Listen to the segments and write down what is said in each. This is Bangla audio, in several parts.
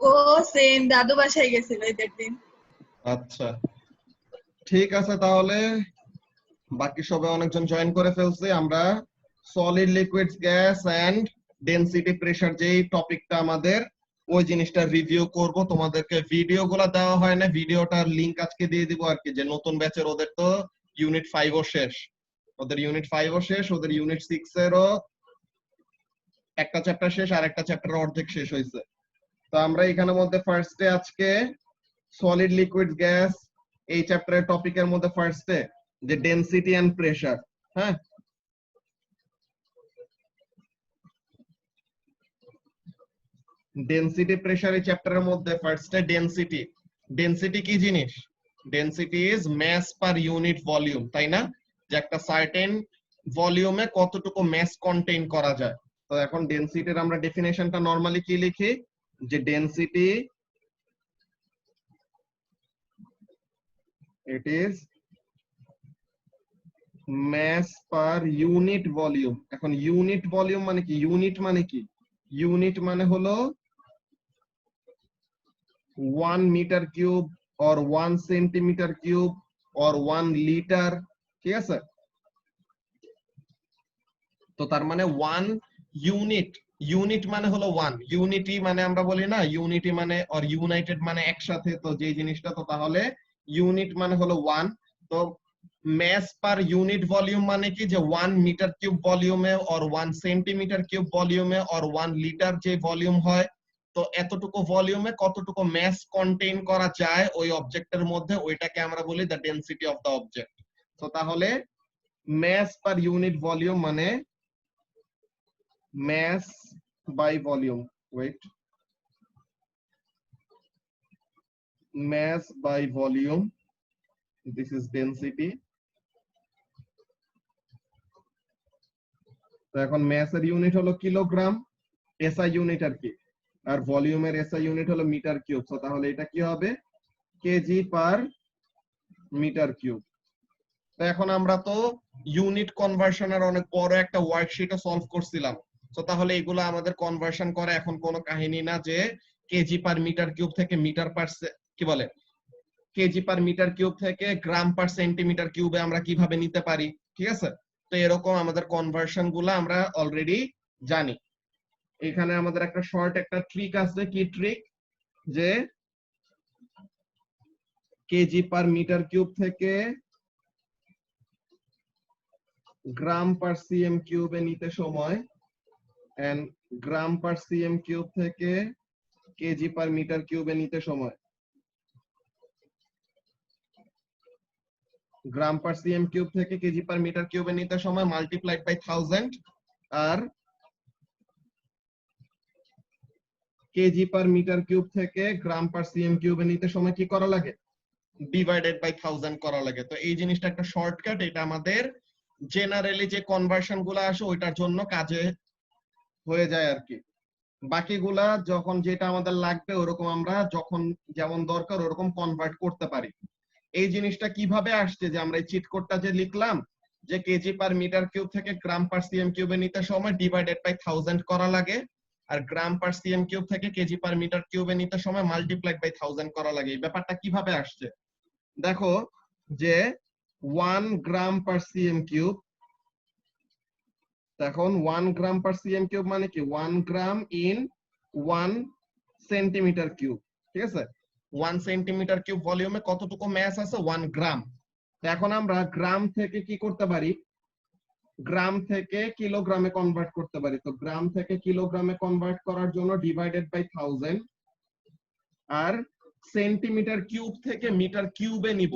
ও সেম দাদু বাসায় গেছিল ঈদের দিন। আচ্ছা ঠিক আছে, তাহলে বাকি সবাই অনেকজন জয়েন করে ফেলছে। আমরা solid liquid gas and density pressure যেই টপিকটা আমাদের, ওই জিনিসটা রিভিউ করব। তোমাদেরকে ভিডিওগুলো দেওয়া হয় না, ভিডিওটার লিংক আজকে দিয়ে দিব আর কি। যে নতুন ব্যাচের ওদের তো ইউনিট 5 ও শেষ, ওদের ইউনিট 5 ও শেষ, ওদের ইউনিট 6 এরও একটা চ্যাপ্টার শেষ আর একটা চ্যাপ্টার অর্ধেক শেষ হয়েছে। তো আমরা এখানের মধ্যে ফার্স্টে আজকে সলিড লিকুইড গ্যাস এই চ্যাপ্টারের টপিকের মধ্যে ফার্স্টে যে ডেনসিটি এন্ড প্রেসার। হ্যাঁ, ডেনসিটি প্রেসার এই চ্যাপ্টারের মধ্যে ফার্স্টে ডেনসিটি। ডেনসিটি কি জিনিস? Density is mass per unit volume, তাই না? যে একটা সার্টেন ভলিউমে কতটুকু মাস কন্টেইন করা যায়। তো এখন ডেনসিটির আমরা ডেফিনেশনটা নরমালি কি লিখি, যে density it is mass per unit volume. এখন ইউনিট ভলিউম মানে কি? ইউনিট মানে কি? ইউনিট মানে হলো 1 metre cube or 1 centimetre cube or 1 litre, ঠিক আছে? তো তার মানে 1 ইউনিট, ইউনিট মানে হলো 1, ইউনিটি মানে আমরা বলি না ইউনিটি মানে or ইউনাইটেড মানে একসাথে, তো যে জিনিসটা, তো তাহলে ইউনিট মানে হলো 1। তো mass per unit volume মানে কি, যে 1 মিটার কিউব ভলিউমে or 1 সেন্টিমিটার কিউব ভলিউমে or 1 লিটার যে ভলিউম হয়, তো এতটুকু ভলিউমে কতটুকু mass কন্টেইন করা যায় ওই অবজেক্টের মধ্যে, ওইটাকে আমরা বলি the density of the object। তো তাহলে mass per unit volume মানে mass by volume, wait, mass by volume, this is density। তো এখন mass এর ইউনিট হলো কিলোগ্রাম, এসআই ইউনিট আর কি, আর ভলিউমের এসআই ইউনিট হলো মিটার কিউব। তো তাহলে এটা কি হবে? KG per metre cube. তো এখন আমরা তো ইউনিট কনভার্সনের অনেক বড় একটা ওয়ার্কশিটও সলভ করছিলাম। তো তাহলে এগুলো আমাদের কনভার্সন করে এখন কোনো কাহিনী না, যে কেজি পার মিটার কিউব থেকে মিটার পার কি বলে কেজি পার মিটার কিউব থেকে গ্রাম পার সেন্টিমিটার কিউবে আমরা কিভাবে নিতে পারি, ঠিক আছে? তো এরকম আমাদের কনভার্সন গুলো আমরা অলরেডি জানি। এখানে আমাদের একটা শর্ট একটা ট্রিক আছে। কি ট্রিক? যে কেজি পার মিটার কিউব থেকে গ্রাম পার সিএম কিউবে নিতে সময়, and gram per CM cube থেকে কেজি পার মিটার কিউবে নিতে সময়, গ্রাম পার সিএম কিউব থেকে কেজি পার মিটার কিউবে নিতে সময় মাল্টিপ্লাইড বাই 1000, আর কেজি পার মিটার কিউব থেকে গ্রাম পার সিএম কিউবে নিতে সময় কি করা লাগে? ডিভাইডেড বাই 1000 করা লাগে। তো এই জিনিসটা একটা শর্টকাট, এটা আমাদের জেনারেলি যে কনভার্সন গুলো আসে ওইটার জন্য কাজে হয়ে যায় আর কি। বাকিগুলা যখন যেটা আমাদের লাগবে ওরকম আমরা যখন যেমন দরকার ওরকম কনভার্ট করতে পারি। এই জিনিসটা কিভাবে আসছে, যে আমরা এই চিট কোডটা যে লিখলাম, যে কেজি পার মিটার কিউব থেকে গ্রাম পার সিএম কিউবে নিতে সময় ডিভাইডেড বাই 1000 করা লাগে, আর গ্রাম পার সিএম কিউব থেকে কেজি পার মিটার কিউবে নিতে সময় মাল্টিপ্লাইড বাই 1000 করা লাগে। এই ব্যাপারটা কিভাবে আসছে দেখো, যে 1 গ্রাম পার সিএম কিউব, এখন 1 গ্রাম পার সিএম কিউব মানে কি 1 গ্রাম ইন 1 সেন্টিমিটার কিউব, ঠিক আছে? 1 সেন্টিমিটার কিউব ভলিউমে কতটুকু মাস আছে? 1 গ্রাম। তো এখন আমরা গ্রাম থেকে কি করতে পারি? গ্রাম থেকে কিলোগ্রামে কনভার্ট করতে পারি। তো গ্রাম থেকে কিলোগ্রামে কনভার্ট করার জন্য ডিভাইডেড বাই 1000, আর সেন্টিমিটার কিউব থেকে মিটার কিউবে নিব।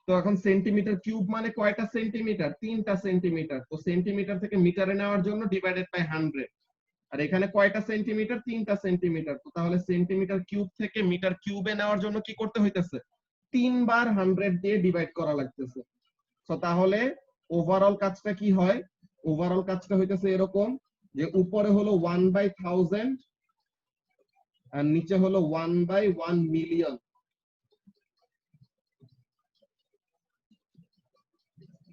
তো এখন সেন্টিমিটার কিউব মানে কয়টা সেন্টিমিটার? 3টা সেন্টিমিটার। তো সেন্টিমিটার থেকে মিটারে নেওয়ার জন্য ডিভাইডেড বাই 100, আর এখানে কয়টা সেন্টিমিটার? 3টা সেন্টিমিটার। তো তাহলে সেন্টিমিটার কিউব থেকে মিটার কিউবে নেওয়ার জন্য কি করতে হইতেছে? 3 বার 100 দিয়ে ডিভাইড করা লাগতেছে। তো তাহলে ওভারঅল কাজটা কি হয়? ওভারঅল কাজটা হইতেছে এরকম, যে উপরে হলো 1/1000 আর নিচে হলো 1/1 মিলিয়ন।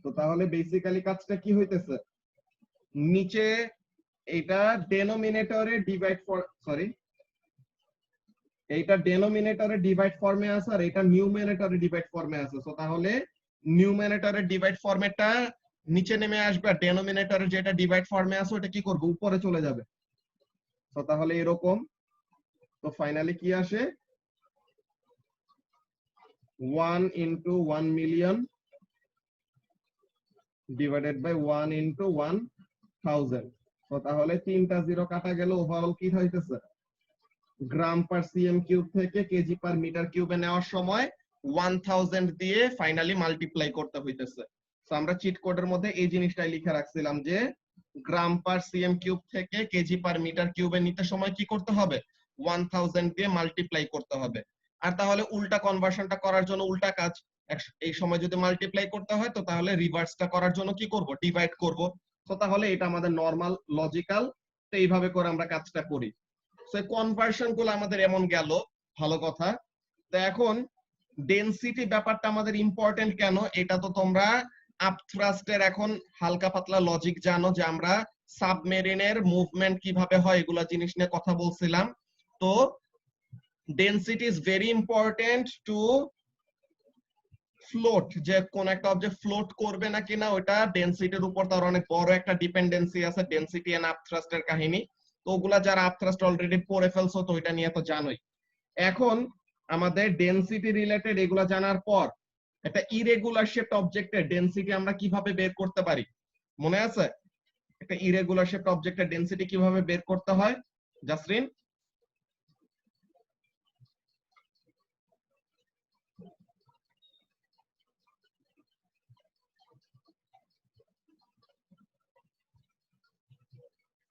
তো তাহলে বেসিক্যালি কাজটা কি হইতেছে? নিচে এটা ডেনোমিনেটরে ডিভাইড ফর, সরি, এইটা ডেনোমিনেটরে ডিভাইড ফর্মে আছে আর এটা নিউমিনেটরে ডিভাইড ফর্মে আছে। সো তাহলে নিউমিনেটরে ডিভাইড ফর্মেটটা নিচে নেমে আসবে আর ডেনোমিনেটরে যেটা ডিভাইড ফর্মে আছে ওটা কি করবে, উপরে চলে যাবে। তো তাহলে এরকম। তো ফাইনালি কি আসে, 1 into 1 million divided by 1 into 1000। তো তাহলে 3টা জিরো কাটা গেল, ওভারঅল কি হইতেছে, গ্রাম পার সিএম কিউব থেকে কেজি পার মিটার কিউবে নেওয়ার সময় 1000 দিয়ে ফাইনালি মাল্টিপ্লাই করতে হইতেছে। তো আমরা চিট কোডের মধ্যে এই জিনিসটাই লিখে রাখছিলাম যে গ্রাম পার সিএম কিউব থেকে কেজি পার মিটার কিউবে নিতে সময় কি করতে হবে, 1000 দিয়ে মাল্টিপ্লাই করতে হবে। আর তাহলে উল্টা কনভার্সনটা করার জন্য উল্টা কাজ, এই সময় যদি মাল্টিপ্লাই করতে হয় তো তাহলে রিভার্সটা করার জন্য কি করব, ডিভাইড করব। তো তাহলে এটা আমাদের নরমাল লজিক্যাল, তো এইভাবে করে আমরা কাজটা করি। সো কনভার্সন গুলো আমাদের এমন গেল, ভালো কথা। তো এখন ডেনসিটি ব্যাপারটা আমাদের ইম্পর্টেন্ট কেন, এটা তো তোমরা আপথ্রাস্টের এখন হালকা পাতলা লজিক জানো, যে আমরা সাবমেরিনের মুভমেন্ট কিভাবে হয় এগুলা জিনিস নিয়ে কথা বলছিলাম। তো density is very important to float, যে কোন একটা অবজেক্ট ফ্লোট করবে না কিনা ওটা ডেনসিটির উপর তার অনেক বড় একটা ডিপেন্ডেন্সি আছে, ডেনসিটি এন্ড আপথ্রাস্টের কাহিনী। তো ওগুলা যারা আপথ্রাস্ট অলরেডি পড়ে ফেলছো তো ওইটা নিয়ে তো জানোই। এখন আমাদের ডেনসিটি রিলেটেড এগুলা জানার পর একটা ইরেগুলার শেপড অবজেক্টের ডেনসিটি আমরা কিভাবে বের করতে পারি, মনে আছে? একটা ইরেগুলার শেপড অবজেক্টের ডেনসিটি কিভাবে বের করতে হয় জাসরিন?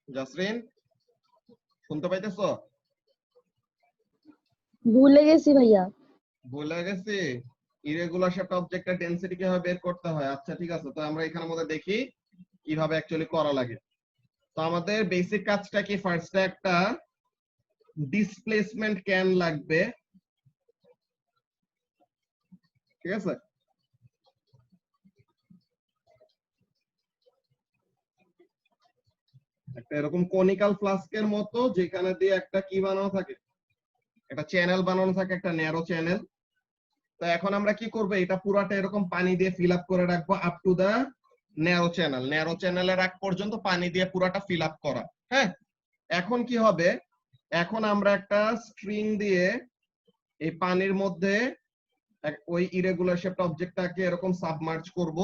জাসরিন শুনতে পাইতেছো? ভুলে গেছি ভাইয়া। ভুলে গেছি। ইরেগুলার শেপড অবজেক্টের ডেনসিটি কিভাবে বের করতে হয়, আচ্ছা ঠিক আছে। তো আমরা এখানের মধ্যে দেখি কিভাবে অ্যাকচুয়ালি করা লাগে। তো আমাদের বেসিক কাজটা কি, ফার্স্টে একটা ডিসপ্লেসমেন্ট ক্যান লাগবে, ঠিক আছে? একটা এরকম কনিক্যাল ফ্লাস্কের মতো, যেখানে দিয়ে একটা কি বানানো থাকে, একটা চ্যানেল বানানো থাকে, একটা ন্যারো চ্যানেল। তো এখন আমরা কি করব, এটা পুরাটা এরকম পানি দিয়ে ফিল আপ করে রাখবো up to the narrow channel. Narrow চ্যানেলের আগ পর্যন্ত পানি দিয়ে পুরাটা ফিল আপ করা। হ্যাঁ, এখন কি হবে, এখন আমরা একটা স্ট্রিং দিয়ে এই পানির মধ্যে ওই ইরেগুলার শেপড অবজেক্টটাকে এরকম সাবমার্জ করব,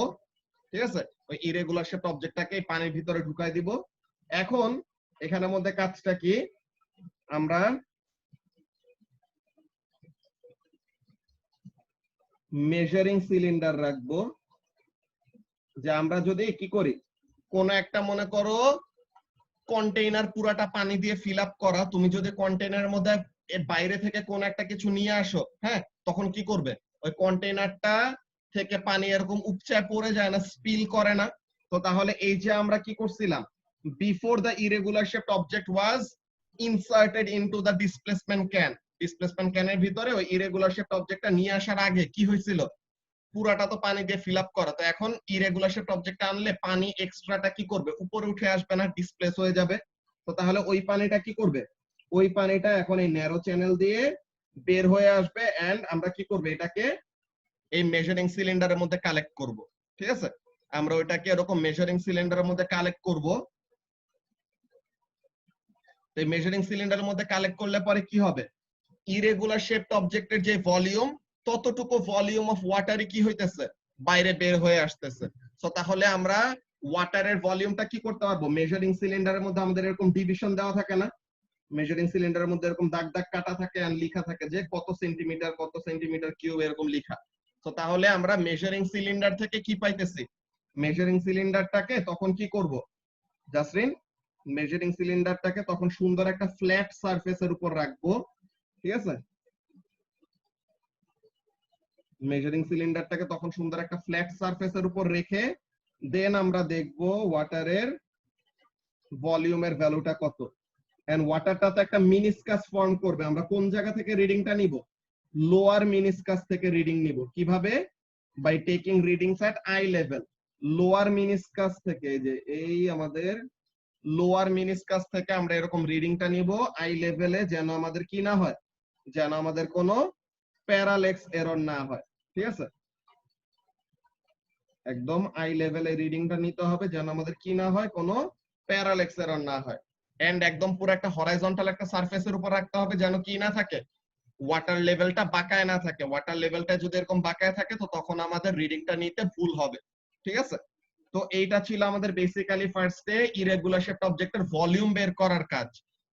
ঠিক আছে? ওই ইরেগুলার শেপড অবজেক্টটাকে পানির ভিতরে ঢুকাই দিব। এখন এখানের মধ্যে কাজটা কি, আমরা মেজারিং সিলিন্ডার রাখবো। যে আমরা যদি কি করি, কোন একটা মনে করো কন্টেইনার পুরাটা পানি দিয়ে ফিল আপ করা, তুমি যদি কন্টেইনারের মধ্যে এর বাইরে থেকে কোন একটা কিছু নিয়ে আসো, হ্যাঁ, তখন কি করবে, ওই কন্টেইনারটা থেকে পানি এরকম উপচায় পড়ে যায় না, স্পিল করে না। তো তাহলে এই যে আমরা কি করছিলাম, before the irregular shaped object was inserted into the displacement can, displacement ক্যানের ভিতরে ওই ইরেগুলার শেপড অবজেক্টটা নিয়ে আসার আগে কি হয়েছিল, পুরাটা তো পানি দিয়ে ফিল আপ করা। তো এখন ইরেগুলার শেপড অবজেক্টটা আনলে পানি এক্সট্রাটা কি করবে, উপরে উঠে আসবে না, ডিসপ্লেস হয়ে যাবে। তো তাহলে ওই পানিটা কি করবে, ওই পানিটা এখন এই ন্যারো চ্যানেল দিয়ে বের হয়ে আসবে, এন্ড আমরা কি করব, এটাকে এই মেজারিং সিলিন্ডারের মধ্যে কালেক্ট করব। ঠিক আছে, আমরা ওইটাকে এরকম মেজারিং সিলিন্ডারের মধ্যে কালেক্ট করব। এই মেজারিং সিলিন্ডারের মধ্যে কালেক্ট করলে পরে কি হবে, ইরেগুলার শেপড অবজেক্টের যে ভলিউম, ততটুকু ভলিউম অফ ওয়াটারই কি হইতেছে, বাইরে বের হয়ে আসতেছে। সো তাহলে আমরা ওয়াটারের ভলিউমটা কি করতে পারবো, মেজারিং সিলিন্ডারের মধ্যে আমাদের এরকম ডিভিশন দেওয়া থাকে না, মেজারিং সিলিন্ডারের মধ্যে এরকম দাগ দাগ কাটা থাকে আর লেখা থাকে যে কত সেন্টিমিটার কিউব এরকম লেখা। তো তাহলে আমরা মেজারিং সিলিন্ডার থেকে কি পাইতেছি, মেজারিং সিলিন্ডারটাকে তখন কি করব জাসরিন, মেজারিং সিলিন্ডারটাকে তখন সুন্দর একটা ফ্ল্যাট সারফেসের উপর রাখবো, ঠিক আছে? মেজারিং সিলিন্ডারটাকে তখন সুন্দর একটা ফ্ল্যাট সারফেসের উপর রেখে দেন আমরা দেখব ওয়াটারের ভলিউমের ভ্যালুটা কত। এন্ড ওয়াটারটা তো একটা মিনিসকাস ফর্ম করবে, আমরা কোন জায়গা থেকে রিডিংটা নিব, লোয়ার মিনিসকাস থেকে রিডিং নিব। কিভাবে, by taking readings at eye level. Lower meniscus থেকে, যে এই আমাদের লোয়ার মিনিসকাস থেকে আমরা এরকম রিডিংটা নিব আই লেভেলে, যেন আমাদের কি না হয়, যেন আমাদের কোনো প্যারালেক্স এরর না হয়। ঠিক আছে, একদম আই লেভেলে রিডিংটা নিতে হবে যেন আমাদের কি না হয়, কোনো প্যারালেক্স এরর না হয়। এন্ড একদম পুরো একটা হরাইজন্টাল একটা সারফেসের উপর রাখতে হবে যেন কি না থাকে, ওয়াটার লেভেলটা বাঁকায় না থাকে। ওয়াটার লেভেলটা যদি এরকম বাঁকায় থাকে তো তখন আমাদের রিডিংটা নিতে ভুল হবে। ঠিক আছে, তো এইটা ছিল আমাদের বেসিক্যালি ফার্স্টে ইরেগুলার শেপড অবজেক্টের ভলিউম বের করার কাজ।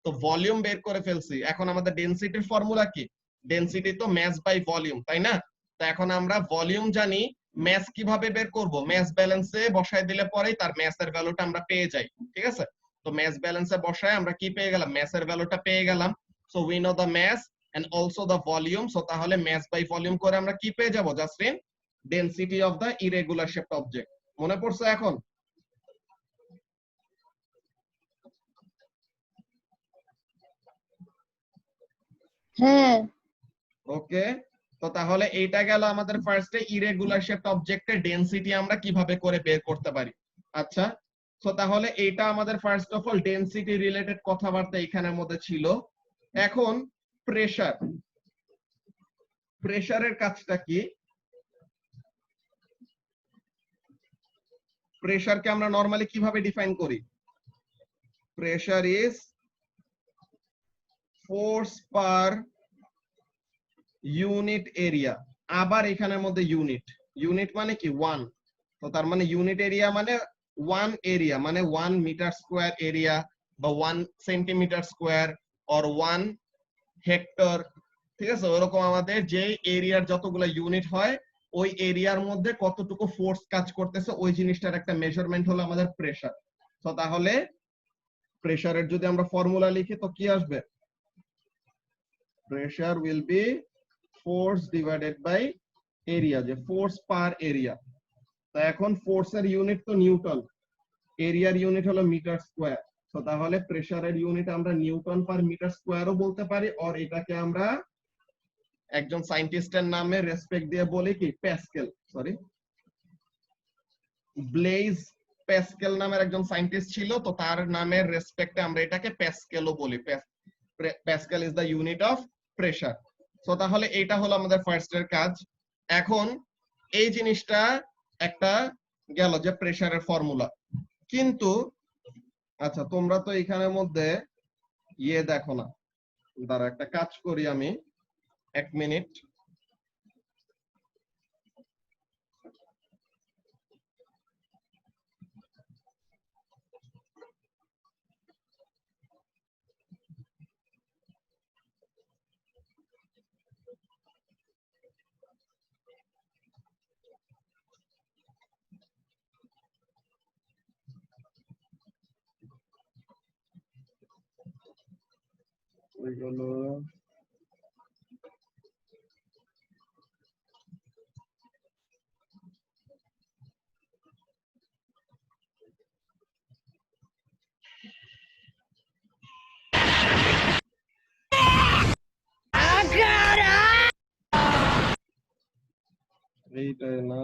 তো ভলিউম বের করে ফেলছি, এখন আমাদের ডেনসিটির ফর্মুলা কি? ডেনসিটি তো ম্যাস বাই ভলিউম, তাই না? তো এখন আমরা ভলিউম জানি, ম্যাস কিভাবে বের করব? ম্যাস ব্যালেন্সে বসায় দিলে পরেই তার ম্যাসের ভ্যালুটা আমরা পেয়ে যাই। ঠিক আছে, তো ম্যাস ব্যালেন্সে বসায় আমরা কি পেয়ে গেলাম? ম্যাসের ভ্যালুটা পেয়ে গেলাম। So we know the mass and also the volume. So তাহলে mass by volume করে আমরা কি পেয়ে যাব Justin? Density of the irregular shaped object. মনে পড়ছে এখন? হ্যাঁ। ওকে, তো তাহলে এইটা গেল আমাদের ফার্স্টে ইরেগুলার শেপড অবজেক্টের ডেনসিটি আমরা কিভাবে করে বের করতে পারি। আচ্ছা, তো তাহলে এইটা আমাদের first of all density related কথাবার্তা এখানের মধ্যে ছিল। এখন প্রেসার, প্রেসারের কাজটা কি? প্রেসারকে আমরা নরমালি কিভাবে ডিফাইন করি? Pressure is force per unit area. আবার এখানের মধ্যে ইউনিট, ইউনিট মানে কি? ওয়ান। তো তার মানে ইউনিট এরিয়া মানে ওয়ান এরিয়া, মানে 1 মিটার স্কোয়ার এরিয়া বা 1 সেন্টিমিটার স্কোয়ার অর 1 হেক্টর। ঠিক আছে, ওরকম আমাদের যে এরিয়ার যতগুলো ইউনিট হয় ওই এরিয়ার মধ্যে কতটুকু ফোর্স কাজ করতেছে ওই জিনিসটার একটা মেজারমেন্ট হলো আমাদের প্রেসার। তো তাহলে প্রেসারের যদি আমরা ফর্মুলা লিখি তো কি আসবে? Pressure will be force divided by area, যে ফোর্স পার এরিয়া। তো এখন ফোর্সের ইউনিট তো নিউটন, এরিয়ার ইউনিট হলো মিটার স্কোয়ার। তো তাহলে প্রেসারের ইউনিট আমরা নিউটন পার মিটার স্কোয়ারও বলতে পারি, আর এটাকে আমরা একজন সায়েন্টিস্টের নামে রেসপেক্ট দিয়ে বলি কি? প্যাসকেল, সরি ব্লেজ প্যাসকেল নামের একজন সায়েন্টিস্ট ছিল, তো তার নামের রেসপেক্টে আমরা এটাকে প্যাসকেলও বলি। Pascal is the unit of pressure. তো তাহলে এটা হলো আমাদের ফার্স্ট এর কাজ। এখন এই জিনিসটা একটা গেল যে প্রেসারের ফর্মুলা, কিন্তু আচ্ছা তোমরা তো এখানের মধ্যে ইয়ে দেখো না, দাঁড়া একটা কাজ করি আমি, 1 মিনিট। ওইগুলো এইটাই না,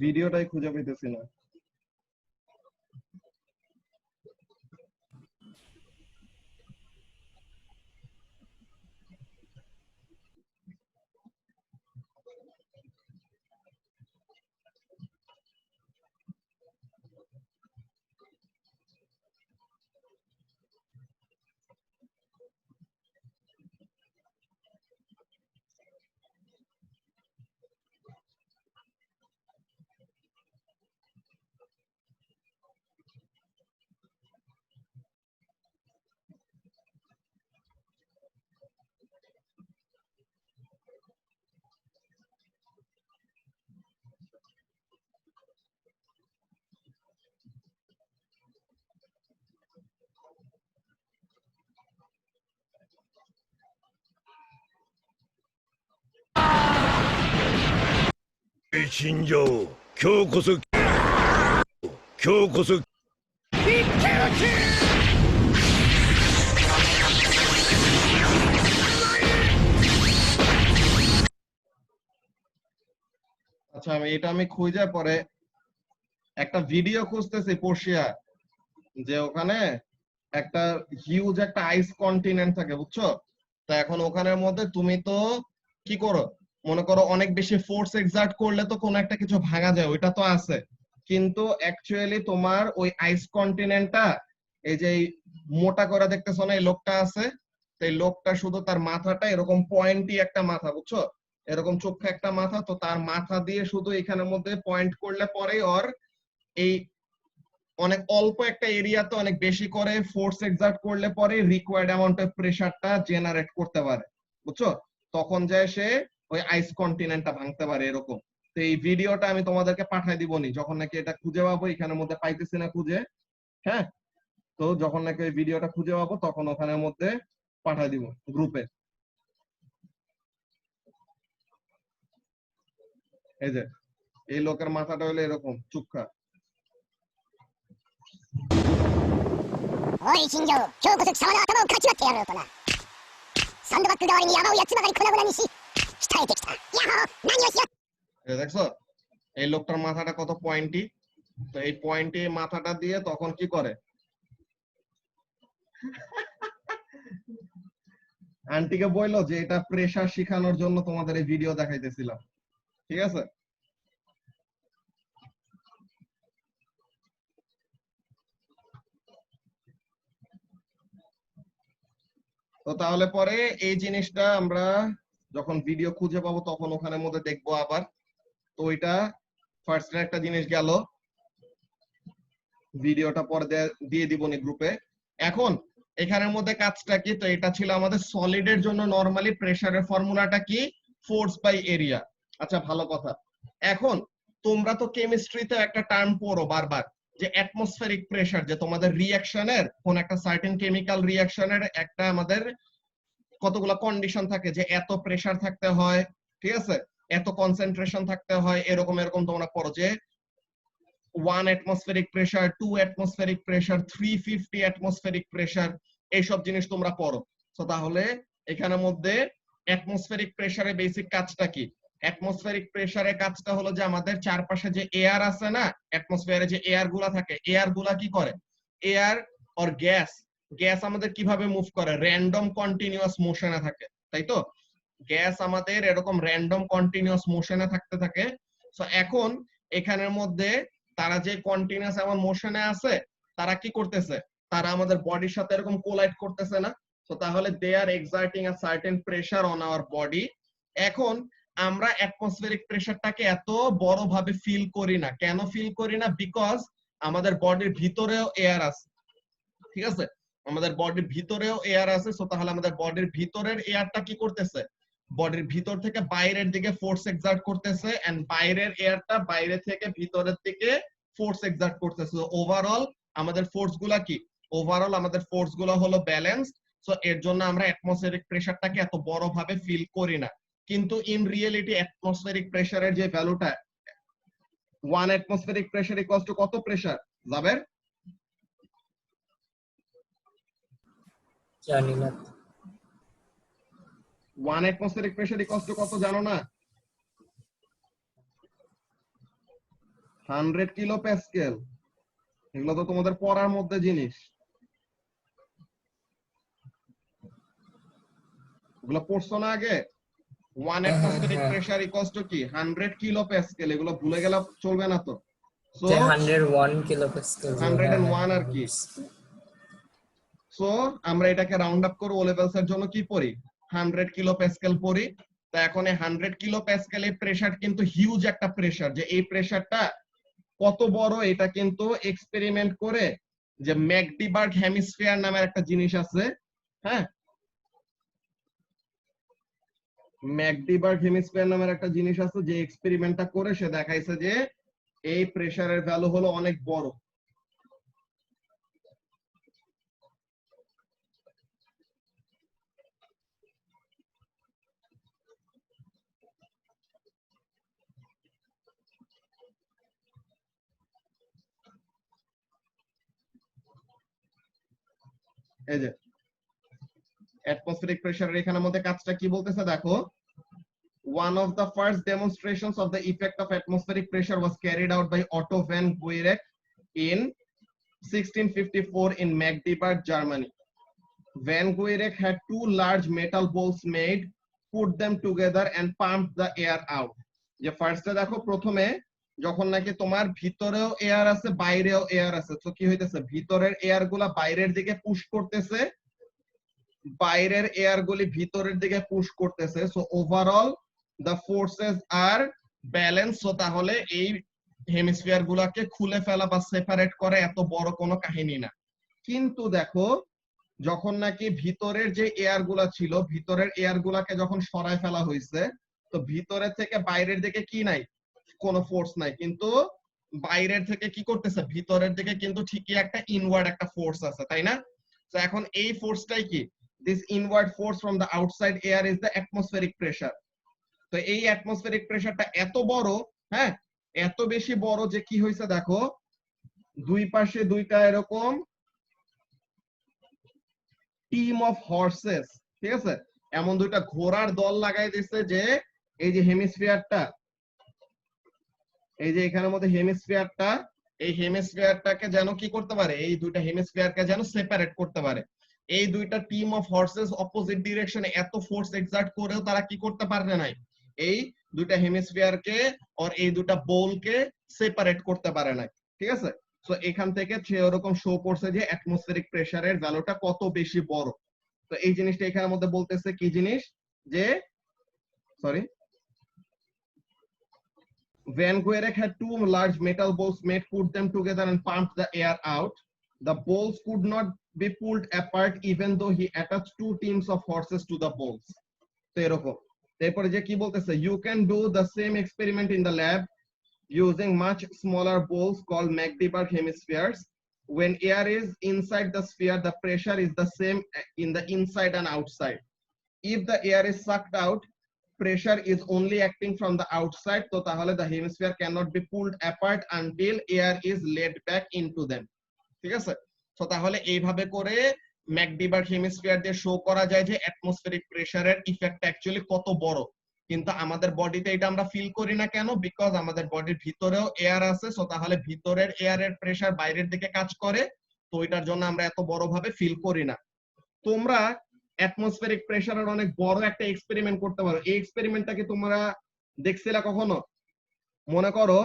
ভিডিওটাই খুঁজে পেতেছি না। い陳情、今日こそআচ্ছা আমি খুঁজে পরে একটা ভিডিও খুঁজতেছি পর্ষিয়া, যে ওখানে একটা হিউজ একটা আইস কন্টিনেন্ট থাকে বুঝছো। তা এখন ওখানের মধ্যে তুমি তো কি করো, মনে করো অনেক বেশি ফোর্স এক্সার্ট করলে তো কোনো একটা কিছু ভাঙা যায়, ওইটা তো আছে। কিন্তু অ্যাকচুয়ালি তোমার ওই আইস কন্টিনেন্টটা, এই যে এই মোটা করে দেখতেছো না এই লোকটা আছে, তো এই লোকটা শুধু তার মাথাটা এরকম পয়েন্টি একটা মাথা বুঝছো, এরকম চোখে একটা মাথা, তো তার মাথা দিয়ে শুধু এখানের মধ্যে পয়েন্ট করলে পরে ওর এই অনেক অল্প একটা এরিয়াতে অনেক বেশি করে ফোর্স এক্সার্ট করলে পরে রিকোয়ার্ড অ্যামাউন্ট অফ প্রেসারটা জেনারেট করতে পারে বুঝছো। তখন যায় সে ওই আইস কন্টিনেন্টটা ভাঙতে পারে এরকম। তো এই ভিডিওটা আমি তোমাদেরকে পাঠাই দিবনি, যখন নাকি এটা খুঁজে পাবো, এখানের মধ্যে পাইতেছি না খুঁজে। হ্যাঁ, তো যখন নাকি ওই ভিডিওটা খুঁজে পাবো তখন ওখানের মধ্যে পাঠাই দিব গ্রুপে। এই যে এই লোকের মাথাটা হলো এরকম চুক্কা। おい新庄、今日こそ貴様の頭をかち割ってやろうとな。サンドバッグ代わりに山を八つばかり粉々にし、鍛えてきた。ヤッホー、何をしよう。 এই দেখছো এই লোকটার মাথাটা কত পয়েন্টি, তো এই পয়েন্টি মাথাটা দিয়ে তখন কি করে, আন্টিকে বললো যে এটা প্রেসার শেখানোর জন্য তোমাদের এই ভিডিও দেখাইতেছিলাম, ঠিক আছে। তো তাহলে পরে এই জিনিসটা আমরা যখন ভিডিও খুঁজে পাবো তখন ওখানের মধ্যে দেখবো আবার। তো ওইটা ফার্স্ট একটা জিনিস গেল, ভিডিওটা পরে দিয়ে দিবনি গ্রুপে। এখন এখানের মধ্যে কাজটা কি, তো এটা ছিল আমাদের সলিডের জন্য নরমালি প্রেসারের ফর্মুলাটা কি, ফোর্স বাই এরিয়া। আচ্ছা ভালো কথা, এখন তোমরা তো কেমিস্ট্রিতে একটা টার্ম পড়ো বারবার, যে অ্যাটমসফেরিক প্রেসার, যে তোমাদের রিঅ্যাকশনের কোন একটা সার্টেন কেমিক্যাল রিঅ্যাকশনের একটা আমাদের কতগুলো কন্ডিশন থাকে, যে এত প্রেসার থাকতে হয়, ঠিক আছে, এত কনসেন্ট্রেশন থাকতে হয়, এরকম এরকম তোমরা পড়ো, যে 1 atmospheric pressure, 2 atmospheric pressure, 350 atmospheric pressure, এইসব জিনিস তোমরা পড়ো। তো তাহলে এখানের মধ্যে অ্যাটমসফেরিক প্রেসারে বেসিক কাজটা কি, অ্যাটমসফেরিক প্রেসারের কাজটা হলো যে আমাদের চারপাশে যে এয়ার আছে না, অ্যাটমসফিয়ারে যে এয়ার গুলা থাকে, এয়ার গুলা কি করে, এয়ার অর গ্যাস, গ্যাস আমাদের কিভাবে মুভ করে, র্যান্ডম কন্টিনিউয়াস মোশনে থাকে, তাই তো। গ্যাস আমাদের এরকম র্যান্ডম কন্টিনিউয়াস মোশনে থাকতে থাকে। তো এখন এখানের মধ্যে তারা যে কন্টিনিউয়াস এমন মোশনে আছে, তারা কি করতেছে, তারা আমাদের বডির সাথে এরকম কোলাইড করতেছে না। তো তাহলে they are exerting a certain pressure on our body. এখন আমরা অ্যাটমসফেরিক প্রেসারটাকে এত বড় ভাবে ফিল করি না, কেন ফিল করি না, বিকজ আমাদের বডির ভিতরেও এয়ার আছে, ঠিক আছে, আমাদের বডির ভিতরেও এয়ার আছে। সো তাহলে আমাদের বডির ভিতরের এয়ারটা কি করতেছে, বডির ভিতর থেকে বাইরের দিকে ফোর্স এক্সার্ট করতেছে, এন্ড বাইরের এয়ারটা বাইরে থেকে ভিতরের দিকে ফোর্স এক্সার্ট করতেছে। ওভারঅল আমাদের ফোর্স গুলা কি, ওভারঅল আমাদের ফোর্স গুলো হলো ব্যালেন্স। সো এর জন্য আমরা অ্যাটমসফেরিক প্রেসারটাকে এত বড় ভাবে ফিল করি না। কিন্তু ইন রিয়েলিটি অ্যাটমসফেরিক প্রেসারের যে ভ্যালুটা, 1 atmospheric pressure equals to কত প্রেসার, জাবের? জানি না। 1 atmospheric pressure equals to কত জানো না? 100 কিলো প্যাসকেল। এগুলো তো তোমাদের পড়ার মধ্যে জিনিস, এগুলো পড়ছো না আগে। 1 atmospheric pressure equals to কি, 100 কিলো প্যাসকেল। এগুলো ভুলে গেলে চলবে না তো। সো 101 কিলোপ্যাসকেল, 101 আর কি। সো আমরা এটাকে রাউন্ড আপ করে ও লেভেলস এর জন্য কি পড়ি, 100 কিলো প্যাসকেল পড়ি। তো এখন এই 100 কিলো প্যাসকেল এই প্রেসার কিন্তু হিউজ একটা প্রেসার, যে এই প্রেসারটা কত বড় এটা কিন্তু এক্সপেরিমেন্ট করে, যে ম্যাকডিবার্গ হেমিস্ফিয়ার নামের একটা জিনিস আছে, হ্যাঁ, ম্যাকডিবার্গ হেমিস্ফিয়ার নামের একটা জিনিস আছে, যে এক্সপেরিমেন্টটা করে সে দেখাইছে যে এই প্রেসারের ভ্যালু হলো অনেক বড়। এই যে অ্যাটমসফেরিক প্রেসারের এখানের মধ্যে কাজটা কি বলতেছে দেখো, one of the first demonstrations of the effect of atmospheric pressure was carried out by Otto von Guericke in 1654 in Magdeburg, Germany. Van Guericke had two large metal balls made, put them together and pumped the air out. যে ফার্স্টে দেখো প্রথমে যখন নাকি তোমার ভিতরেও এয়ার আছে বাইরেও এয়ার আছে, তো কি হইতেছে ভিতরের এয়ার গুলা বাইরের দিকে পুশ করতেছে, বাইরের এয়ার গুলি ভিতরের দিকে পুশ করতেছে, so overall the forces are balanced. So তাহলে এই হেমিস্ফিয়ার গুলাকে খুলে ফেলা বা সেপারেট করা এত বড় কোনো কাহিনী না। কিন্তু দেখো যখন নাকি ভিতরের যে এয়ার গুলা ছিল, ভিতরের এয়ার গুলাকে যখন সরায় ফেলা হয়েছে, তো ভিতরের থেকে বাইরের দিকে কি নাই, কোনো ফোর্স নাই, কিন্তু বাইরের থেকে কি করতেছে ভিতরের দিকে কিন্তু ঠিকই একটা ইনওয়ার্ড একটা ফোর্স আছে, তাই না? তো এখন এই ফোর্সটাই কি, this inward force from the outside air is the atmospheric pressure. তো এই অ্যাটমসফেরিক প্রেসারটা এত বড়, হ্যাঁ এত বেশি বড় যে কি হয়েছে দেখো, দুই পাশে দুইটা এরকম টিম অফ হর্সেস, ঠিক আছে, এমন দুইটা ঘোড়ার দল লাগাই দিচ্ছে যে এই যে হেমিস্ফিয়ারটা, এই যে এখানের মধ্যে হেমিস্ফিয়ারটা, এই হেমিস্ফিয়ারটাকে যেন কি করতে পারে, এই দুইটা হেমিস্ফিয়ারকে যেন সেপারেট করতে পারে। এই দুইটা টিম অফ হর্সেস অপোজিট ডিরেকশনে এত ফোর্স এক্সার্ট করেও তারা কি করতে পারে নাই, এই দুইটা হেমিস্ফিয়ারকে আর এই দুইটা বোলকে সেপারেট করতে পারে নাই, ঠিক আছে। সো এখান থেকে সে ওরকম শো করছে যে অ্যাটমসফেরিক প্রেসারের ভ্যালুটা কত বেশি বড়। তো এই জিনিসটা এখানের মধ্যে বলতেছে কি জিনিস, যে sorry, Van Guericke had two large metal balls made, put them together and pumped the air out. The balls could not be pulled apart even though he attached two teams of horses to the balls. তো এরকম তারপরে যে কি বলতেছে, you can do the same experiment in the lab using much smaller balls called Magdeburg hemispheres. When air is inside the sphere, the pressure is the same in the inside and outside. If the air is sucked out, pressure is only acting from the outside, so tahole the hemisphere cannot be pulled apart until air is let back into them. ঠিক আছে, সো তাহলে এইভাবে করে ম্যাকডিবার্গ হেমিস্ফিয়ার দিয়ে শো করা যায় যে অ্যাটমসফেরিক প্রেসারের ইফেক্ট অ্যাকচুয়ালি কত বড়। কিন্তু আমাদের বডিতে এটা আমরা ফিল করি না কেন, বিকজ আমাদের বডির ভিতরেও এয়ার আছে, সো তাহলে ভিতরের এয়ারের প্রেসার বাইরের দিকে কাজ করে, তো এটার জন্য আমরা এত বড় ভাবে ফিল করি না। তোমরা অ্যাটমসফেরিক প্রেসারের অনেক বড় একটা এক্সপেরিমেন্ট করতে পারো। এই এক্সপেরিমেন্টটা কি তোমরা দেখছিলা কখনো? মনে করো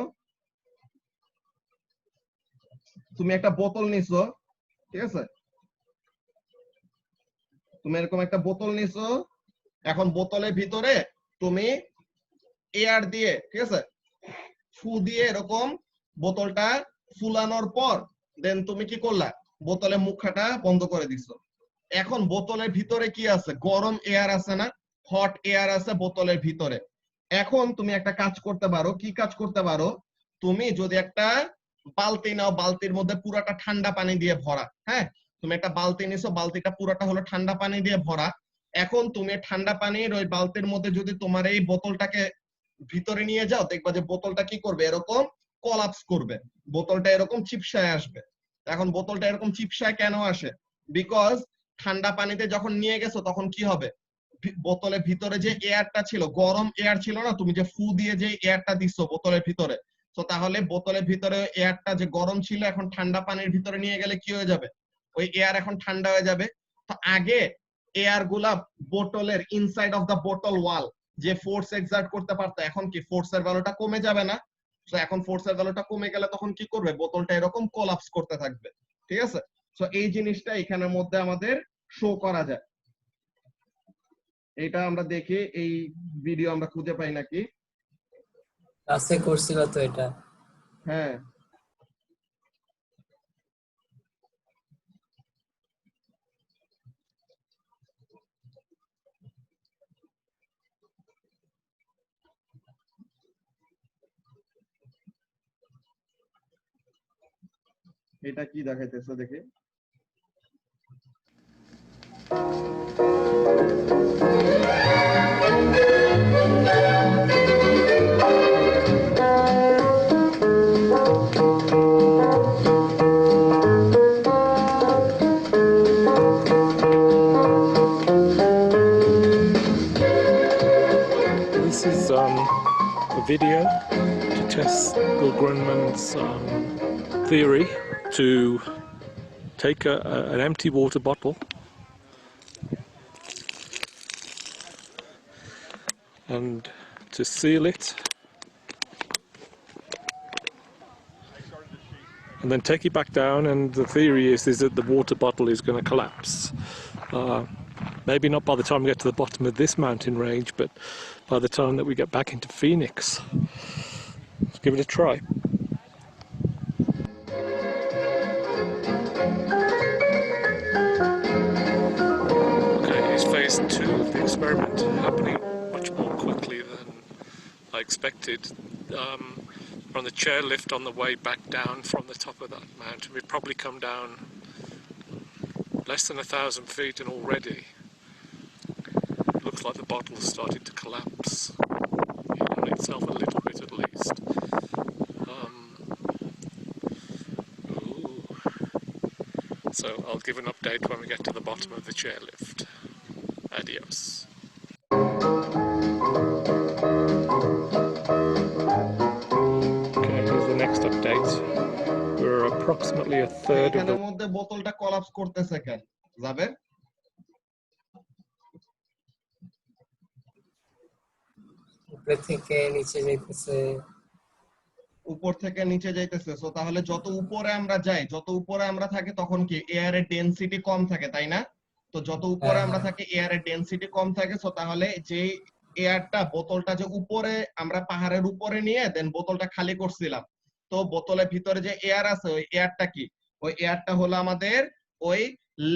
তুমি একটা বোতল নিছো, ঠিক আছে, তুমি এরকম একটা বোতল নিছো, এখন বোতলের ভিতরে তুমি এয়ার দিয়ে, ঠিক আছে, ফু দিয়ে এরকম বোতলটা ফুলানোর পর দেন তুমি কি করলা, বোতলের মুখটা বন্ধ করে দিছো। এখন বোতলের ভিতরে কি আছে, গরম এয়ার আছে না, হট এয়ার আছে বোতলের ভিতরে। এখন তুমি একটা কাজ করতে পারো, কি কাজ করতে পারো, তুমি যদি একটা বালতি নাও, বালতির মধ্যে পুরাটা ঠান্ডা পানি দিয়ে ভরা, হ্যাঁ তুমি একটা বালতি নিছো, বালতিটা পুরাটা হলো ঠান্ডা পানি দিয়ে ভরা। এখন তুমি ঠান্ডা পানির ওই বালতির মধ্যে যদি তোমার এই বোতলটাকে ভিতরে নিয়ে যাও, দেখবা যে বোতলটা কি করবে, এরকম কোলাপস করবে, বোতলটা এরকম চিপসায় আসবে। এখন বোতলটা এরকম চিপসায় কেন আসে, বিকজ ঠান্ডা পানিতে যখন নিয়ে গেছো তখন কি হবে, বোতলের ভিতরে যে এয়ারটা ছিল, গরম এয়ার ছিল না, তুমি যে ফু দিয়ে যে এয়ারটা দিছো বোতলের ভিতরে, তো তাহলে বোতলের ভিতরে এয়ারটা যে গরম ছিল এখন ঠান্ডা পানির ভিতরে নিয়ে গেলে কি হয়ে যাবে, ওই এয়ার এখন ঠান্ডা হয়ে যাবে। তো আগে এয়ার গুলা বোতলের ইনসাইড অফ দা বোতল ওয়াল যে ফোর্স এক্সার্ট করতে পারতো, এখন কি ফোর্সের ভ্যালুটা কমে যাবে না? তো এখন ফোর্সের ভ্যালুটা কমে গেলে তখন কি করবে, বোতলটা এরকম কোলাপস করতে থাকবে, ঠিক আছে। তো এই জিনিসটা এখানের মধ্যে আমাদের শো করা যায়। এটা আমরা দেখি এই ভিডিও আমরা খুঁজে পাই নাকি, ক্লাসে করছিল তো এটা। হ্যাঁ এটা কি দেখাইতেছে দেখি, video to test Bill Grunman's theory to take an empty water bottle and to seal it and then take it back down, and the theory is that the water bottle is going to collapse. Maybe not by the time we get to the bottom of this mountain range, but by the time that we get back into Phoenix. Let's give it a try. Okay, here's phase 2 of the experiment, happening much more quickly than I expected. We're on the chairlift on the way back down from the top of that mountain. We've probably come down less than 1,000 feet, and already it looks like the bottle has started to collapse in on itself a little bit at least. So I'll give an update when we get to the bottom of the chairlift. Adios. Okay, here's the next update. We're approximately a third of the এখানের মধ্যে বোতলটা কোলাপস করতেছে কেন যাবে? উপর থেকে নিচে যাইতেছে। উপর থেকে নিচে যাইতেছে, সো তাহলে যত উপরে আমরা যাই, যত উপরে আমরা থাকি তখন কি এয়ারের ডেনসিটি কম থাকে, তাই না? তো যত উপরে আমরা থাকি এয়ারের ডেনসিটি কম থাকে, সো তাহলে যে এয়ারটা বোতলটা যে উপরে আমরা পাহাড়ের উপরে নিয়ে দেন বোতলটা খালি করছিলাম, তো বোতলের ভিতরে যে এয়ার আছে ওই এয়ারটা কি, ওই এয়ারটা হলো আমাদের ওই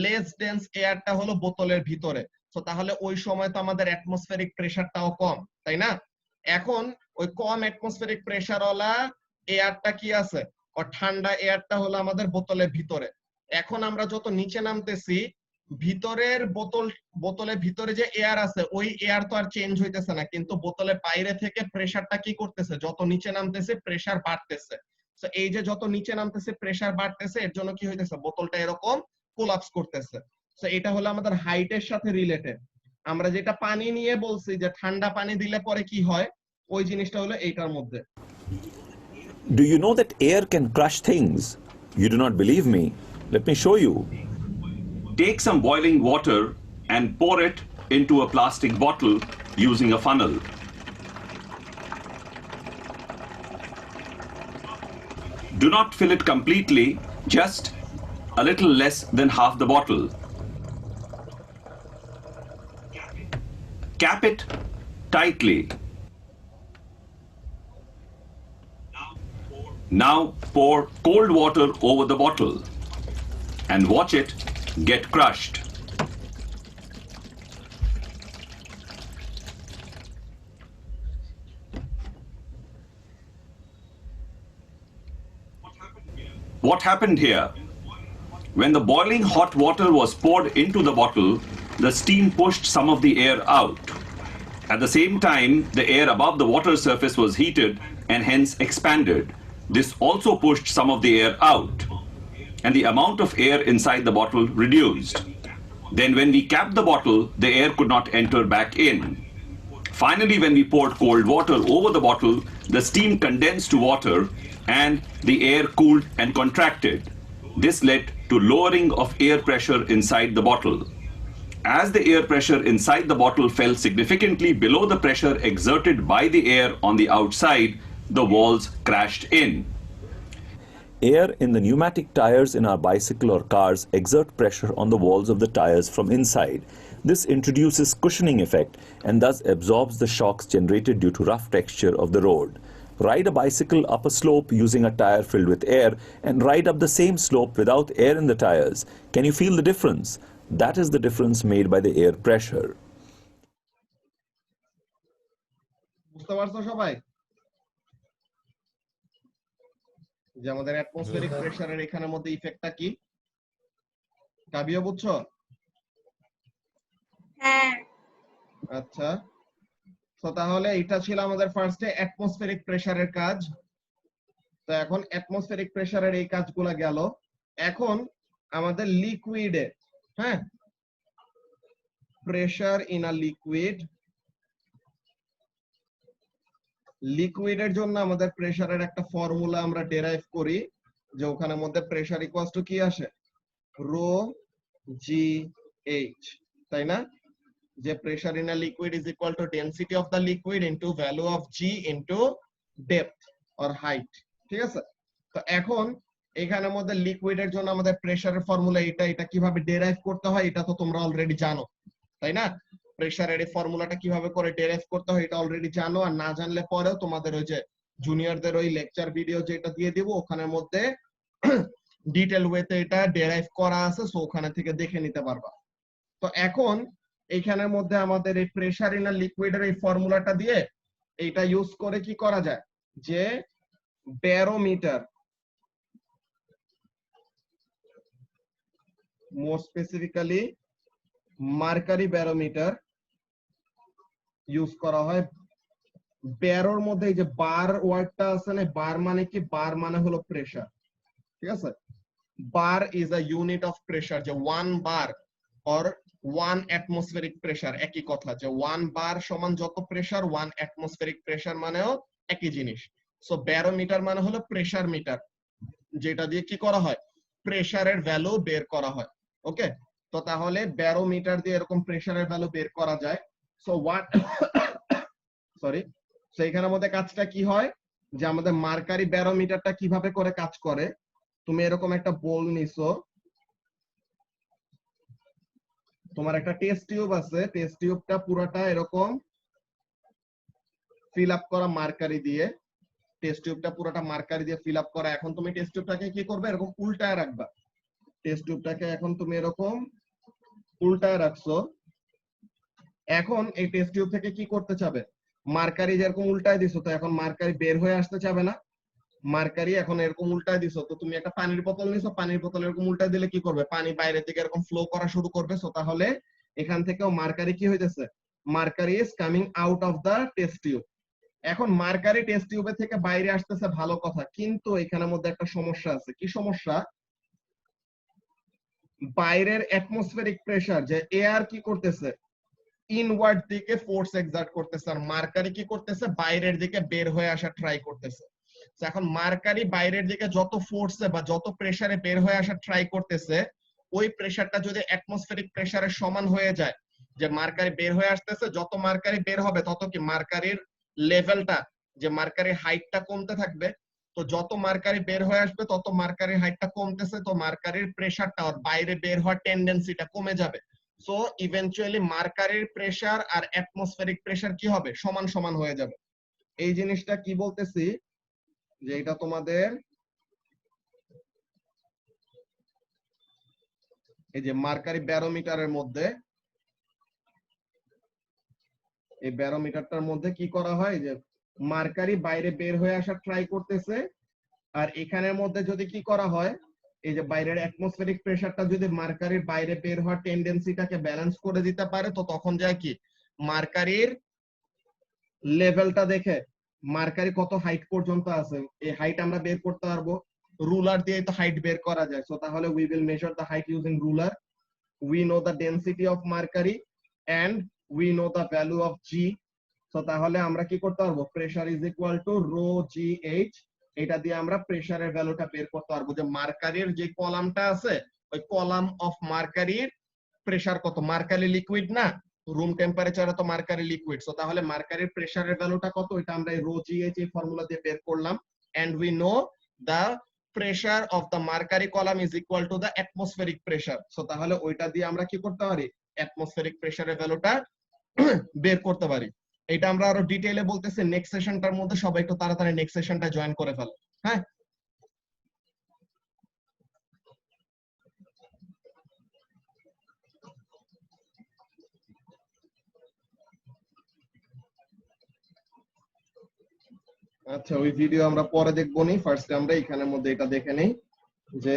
লেস ডেন্স এয়ারটা হলো বোতলের ভিতরে। সো তাহলে ওই সময় তো আমাদের অ্যাটমসফেরিক প্রেসারটাও কম, তাই না? এখন ওই কম অ্যাটমসফেরিক প্রেসারওয়ালা এয়ারটা কি আছে, ও ঠান্ডা এয়ারটা হলো আমাদের বোতলের ভিতরে। এখন আমরা যত নিচে নামতেছি ভিতরের বোতলের ভিতরে যে এয়ার আছে ওই এয়ার তো আর চেঞ্জ হইতেছে না, কিন্তু বোতলের বাইরে থেকে প্রেসারটা কি করতেছে, যত নিচে নামতেছে প্রেসার বাড়তেছে। তো এই যে যত নিচে নামতেছে প্রেসার বাড়তেছে, এর জন্য কি হইতেছে, বোতলটা এরকম কোলাপস করতেছে। তো এটা হলো আমাদের হাইটের সাথে রিলেটেড। আমরা যেটা পানি নিয়ে বলছি যে ঠান্ডা পানি দিলে পরে কি হয়, ওই জিনিসটা হলো এইটার মধ্যে। Do you know that air can crush things? You do not believe me? Let me show you. Take some boiling water and pour it into a plastic bottle using a funnel. Do not fill it completely, just a little less than half the bottle. Cap it tightly. Now pour cold water over the bottle and watch it get crushed. What happened here? When the boiling hot water was poured into the bottle, the steam pushed some of the air out. At the same time, the air above the water surface was heated and hence expanded. This also pushed some of the air out, and the amount of air inside the bottle reduced. Then when we capped the bottle, the air could not enter back in. Finally, when we poured cold water over the bottle, the steam condensed to water and the air cooled and contracted. This led to lowering of air pressure inside the bottle. As the air pressure inside the bottle fell significantly below the pressure exerted by the air on the outside, the walls crashed in. Air in the pneumatic tires in our bicycle or cars exert pressure on the walls of the tires from inside. This introduces cushioning effect and thus absorbs the shocks generated due to rough texture of the road. Ride a bicycle up a slope using a tire filled with air and ride up the same slope without air in the tires. Can you feel the difference? That is the difference made by the air pressure. বুঝতে পারছো সবাই যে আমাদের অ্যাটমসফেরিক প্রেসারের এখানের মধ্যে ইফেক্টটা কি? কাবিয়া বুঝছো? হ্যাঁ। আচ্ছা, তো তাহলে এটা ছিল আমাদের ফার্স্টে অ্যাটমসফেরিক প্রেসারের কাজ। তো এখন অ্যাটমসফেরিক প্রেসারের এই কাজগুলো গেল। এখন আমাদের লিকুইডে, হ্যাঁ, প্রেসার ইন আ লিকুইড, লিকুইডের জন্য আমাদের প্রেসারের একটা ফর্মুলা আমরা ডেরাইভ করি, যে ওখানের মধ্যে প্রেসার ইকুয়ালস টু কি আসে, রো জি এইচ, তাই না? যে pressure in a liquid is equal two density of the liquid into value of G into depth or height, ঠিক আছে? তো এখন এখানের মধ্যে লিকুইডের জন্য আমাদের প্রেসারের ফর্মুলা এটা কিভাবে ডেরাইভ করতে হয় এটা তো তোমরা অলরেডি জানো, তাই না? প্রেসারের এই ফর্মুলাটা কিভাবে করে ডেরাইভ করতে হয় এটা অলরেডি জানো, আর না জানলে পরেও তোমাদের ওই যে জুনিয়রদের ওই লেকচার ভিডিও যেটা দিয়ে দিব ওখানের মধ্যে ডিটেল ওয়েতে এটা ডেরাইভ করা আছে, সো ওখানে থেকে দেখে নিতে পারবা। তো এখন এইখানের মধ্যে আমাদের এই প্রেসার ইন আ লিকুইডের এই ফর্মুলাটা দিয়ে এইটা ইউজ করে কি করা যায়, যে ব্যারোমিটার, মোর স্পেসিফিক্যালি মার্কারি ব্যারোমিটার ইউজ করা হয়। ব্যারোর মধ্যে এই যে বার ওয়ার্ডটা আছে না, বার মানে কি, বার মানে হলো প্রেসার, ঠিক আছে? বার is a unit of pressure, যে 1 বার অর 1 অ্যাটমসফেরিক প্রেসার, একই কথা, যে 1 বার সমান যত প্রেসার 1 অ্যাটমসফেরিক প্রেসার মানেও একই জিনিস। সো ব্যারোমিটার মানে হলো প্রেসার মিটার, যেটা দিয়ে কি করা হয়, প্রেসারের ভ্যালু বের করা হয়। ওকে, তো তাহলে ব্যারোমিটার দিয়ে এরকম প্রেসারের ভ্যালু বের করা যায়। সো হোয়াট সরি, সো এখানের মধ্যে কাজটা কি হয়, যে আমাদের মার্কারি ব্যারোমিটারটা কিভাবে করে কাজ করে, তুমি এরকম একটা বোল নিছো, তোমার একটা টেস্ট টিউব আছে, টেস্ট টিউবটা পুরোটা এরকম ফিল আপ করা মার্কারি দিয়ে, টেস্ট টিউবটা পুরোটা মার্কারি দিয়ে ফিল আপ করা। এখন তুমি টেস্ট টিউবটাকে কি করবে, এরকম উল্টায় রাখবা। টেস্ট টিউবটাকে এখন তুমি এরকম উল্টায় রাখছো। এখন এই টেস্ট টিউব থেকে কি করতে চাবে, মার্কারি যেরকম উল্টায় দিছো, তো এখন মার্কারি বের হয়ে আসতে চাবে না, মার্কারি এখন এরকম উল্টায় দিছো। তো তুমি একটা পানির বোতল নিছো, পানির বোতল এরকম উল্টায় দিলে কি করবে, পানি বাইরের দিকে এরকম ফ্লো করা শুরু করবে। সো তাহলে এখান থেকেও মার্কারি কি হইতেছে, mercury is coming out of the test tube. এখন মার্কারি টেস্ট টিউবে থেকে বাইরে আসতেছে, ভালো কথা, কিন্তু এখানের মধ্যে একটা সমস্যা আছে। কি সমস্যা, বাইরের অ্যাটমসফেরিক প্রেসার, যে এয়ার কি করতেছে, ইনওয়ার্ড দিকে ফোর্স এক্সার্ট করতেছে, আর মার্কারি কি করতেছে, বাইরের দিকে বের হয়ে আসা ট্রাই করতেছে। এখন মার্কারি বাইরের দিকে যত ফোর্সে বা যত প্রেসারে বের হয়ে আসা ট্রাই করতেছে, ওই প্রেসারটা যদি অ্যাটমসফেরিক প্রেসারের সমান হয়ে যায়, যে মার্কারি বের হয়ে আসতেছে, যত মার্কারি বের হবে তত কি মার্কারির লেভেলটা, যে মার্কারির হাইটটা কমতে থাকবে। তো যত মার্কারি বের হয়ে আসবে তত মার্কারির হাইটটা কমতেছে, তো মার্কারির প্রেসারটা আর বাইরে বের হওয়ার টেন্ডেন্সিটা কমে যাবে। সো ইভেনচুয়ালি মার্কারির প্রেসার আর অ্যাটমসফেরিক প্রেসার কি হবে, সমান সমান হয়ে যাবে। এই জিনিসটা কি বলতেছি, যে এটা তোমাদের এই যে মার্কারি ব্যারোমিটারের মধ্যে, এই ব্যারোমিটারটার মধ্যে কি করা হয়, যে মার্কারি বাইরে বের হয়ে আসা ট্রাই করতেছে, আর এখানের মধ্যে যদি কি করা হয়, এই যে বাইরের অ্যাটমসফেরিক প্রেসারটা যদি মার্কারির বাইরে বের হওয়ার টেন্ডেন্সিটাকে ব্যালেন্স করে দিতে পারে, তো তখন যায় কি, মার্কারির লেভেলটা দেখে মার্কারি কত হাইট পর্যন্ত আছে, এই হাইট আমরা বের করতে পারবো। রুলার দিয়ে তো হাইট বের করা যায়। সো তাহলে we will measure the height using ruler. We know the density of mercury and we know the value of G. So তাহলে আমরা কি করতে পারবো, pressure is equal to rho G H, এটা দিয়ে আমরা প্রেসারের ভ্যালুটা বের করতে পারবো, যে মার্কারির যে কলামটা আছে, ওই কলাম অফ মার্কারির প্রেসার কত, মার্কারি লিকুইড না, রুম টেম্পারেচারে তো মার্কারি লিকুইড। সো তাহলে মার্কারির প্রেসারের ভ্যালুটা কত, এটা আমরা এই রো জি এইচ এই ফর্মুলা দিয়ে বের করলাম। And we know the pressure of the mercury column is equal to the atmospheric pressure. So তাহলে ওইটা দিয়ে আমরা কি করতে পারি, অ্যাটমসফেরিক প্রেসারের ভ্যালুটা বের করতে পারি। এটা আমরা আরো ডিটেইলে বলতেছি নেক্সট সেশনটার মধ্যে। সবাই একটু তাড়াতাড়ি নেক্সট সেশনটা জয়েন করে ফেলো, হ্যাঁ। আচ্ছা, ওই ভিডিও আমরা পরে দেখবো নি, ফার্স্টে আমরা এখানের মধ্যে এটা দেখে নেই, যে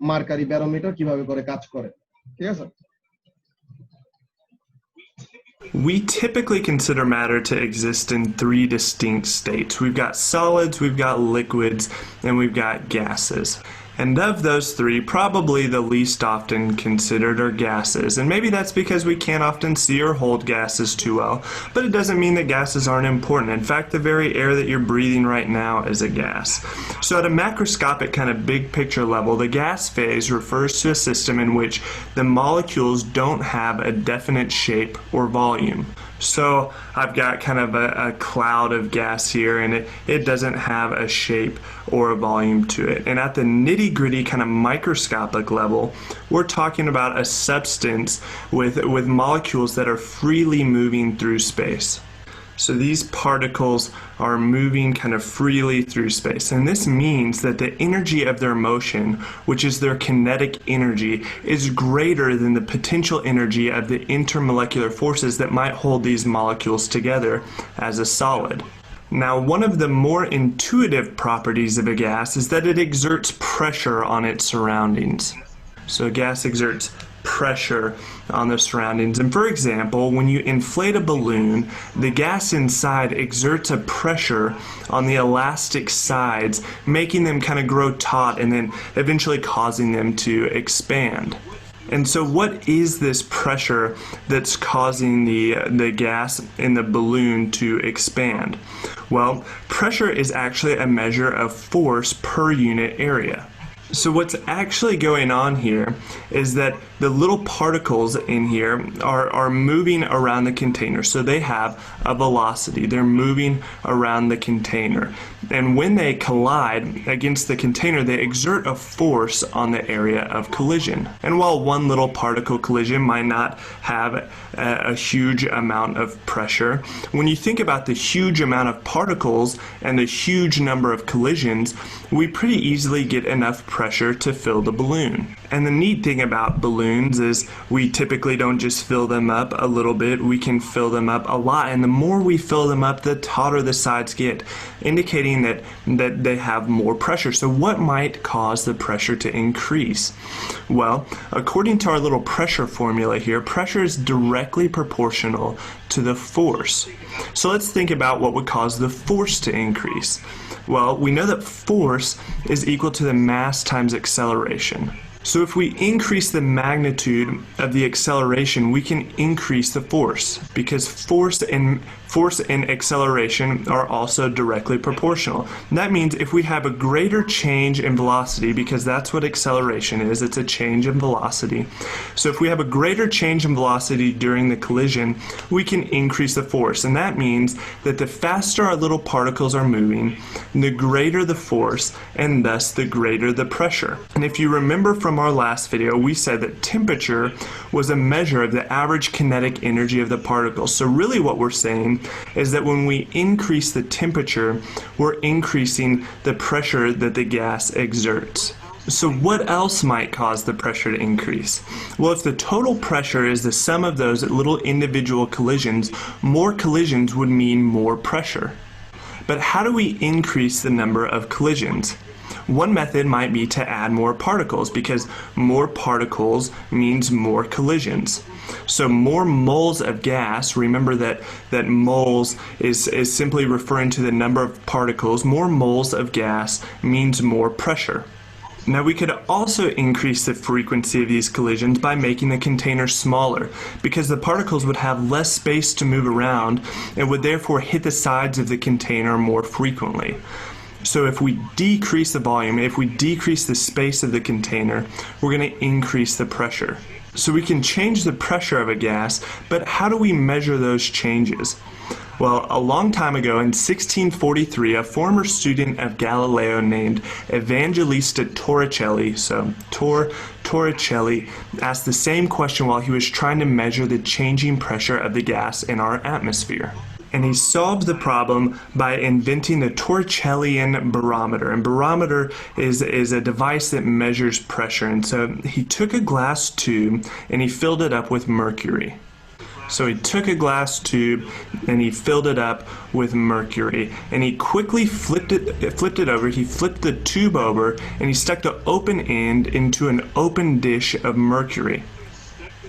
মার্কারি ব্যারোমিটার কিভাবে করে কাজ করে, ঠিক আছে। We typically consider matter to exist in 3 distinct states. We've got solids, we've got liquids, and we've got gases. And of those three, probably the least often considered are gases. And maybe that's because we can't often see or hold gases too well, but it doesn't mean that gases aren't important. In fact, the very air that you're breathing right now is a gas. So at a macroscopic kind of big picture level, the gas phase refers to a system in which the molecules don't have a definite shape or volume. So I've got kind of a cloud of gas here, and it doesn't have a shape or a volume to it. And at the nitty-gritty kind of microscopic level, we're talking about a substance with molecules that are freely moving through space. So these particles are moving kind of freely through space, and this means that the energy of their motion, which is their kinetic energy, is greater than the potential energy of the intermolecular forces that might hold these molecules together as a solid. Now, one of the more intuitive properties of a gas is that it exerts pressure on its surroundings. So a gas exerts pressure on the surroundings. And for example, when you inflate a balloon, the gas inside exerts a pressure on the elastic sides, making them kind of grow taut and then eventually causing them to expand. And so what is this pressure that's causing the gas in the balloon to expand? Well, pressure is actually a measure of force per unit area. So what's actually going on here is that the little particles in here are moving around the container. So they have a velocity. They're moving around the container. And when they collide against the container, they exert a force on the area of collision. And while one little particle collision might not have a huge amount of pressure, when you think about the huge amount of particles and the huge number of collisions, we pretty easily get enough pressure to fill the balloon. And the neat thing about balloons is we typically don't just fill them up a little bit, we can fill them up a lot. And the more we fill them up, the tauter the sides get, indicating that they have more pressure. So what might cause the pressure to increase? Well, according to our little pressure formula here, pressure is directly proportional to the force. So let's think about what would cause the force to increase. Well, we know that force is equal to the mass times acceleration. So if we increase the magnitude of the acceleration, we can increase the force, because force and acceleration are also directly proportional. And that means if we have a greater change in velocity, because that's what acceleration is, it's a change in velocity. So if we have a greater change in velocity during the collision, we can increase the force. And that means that the faster our little particles are moving, the greater the force, and thus the greater the pressure. And if you remember from our last video, we said that temperature was a measure of the average kinetic energy of the particles. So really what we're saying is that when we increase the temperature, we're increasing the pressure that the gas exerts. So what else might cause the pressure to increase? Well, if the total pressure is the sum of those little individual collisions, more collisions would mean more pressure. But how do we increase the number of collisions? One method might be to add more particles, because more particles means more collisions. So more moles of gas, remember that moles is simply referring to the number of particles. More moles of gas means more pressure. Now we could also increase the frequency of these collisions by making the container smaller, because the particles would have less space to move around and would therefore hit the sides of the container more frequently. So if we decrease the volume, if we decrease the space of the container, we're going to increase the pressure. So we can change the pressure of a gas, but how do we measure those changes? Well, a long time ago in 1643, a former student of Galileo named Evangelista Torricelli, Torricelli, asked the same question while he was trying to measure the changing pressure of the gas in our atmosphere. And he solved the problem by inventing the Torricellian barometer. And barometer is a device that measures pressure. And so he took a glass tube and he filled it up with mercury. So he took a glass tube and he filled it up with mercury, and he quickly flipped it over. He flipped the tube over and he stuck the open end into an open dish of mercury.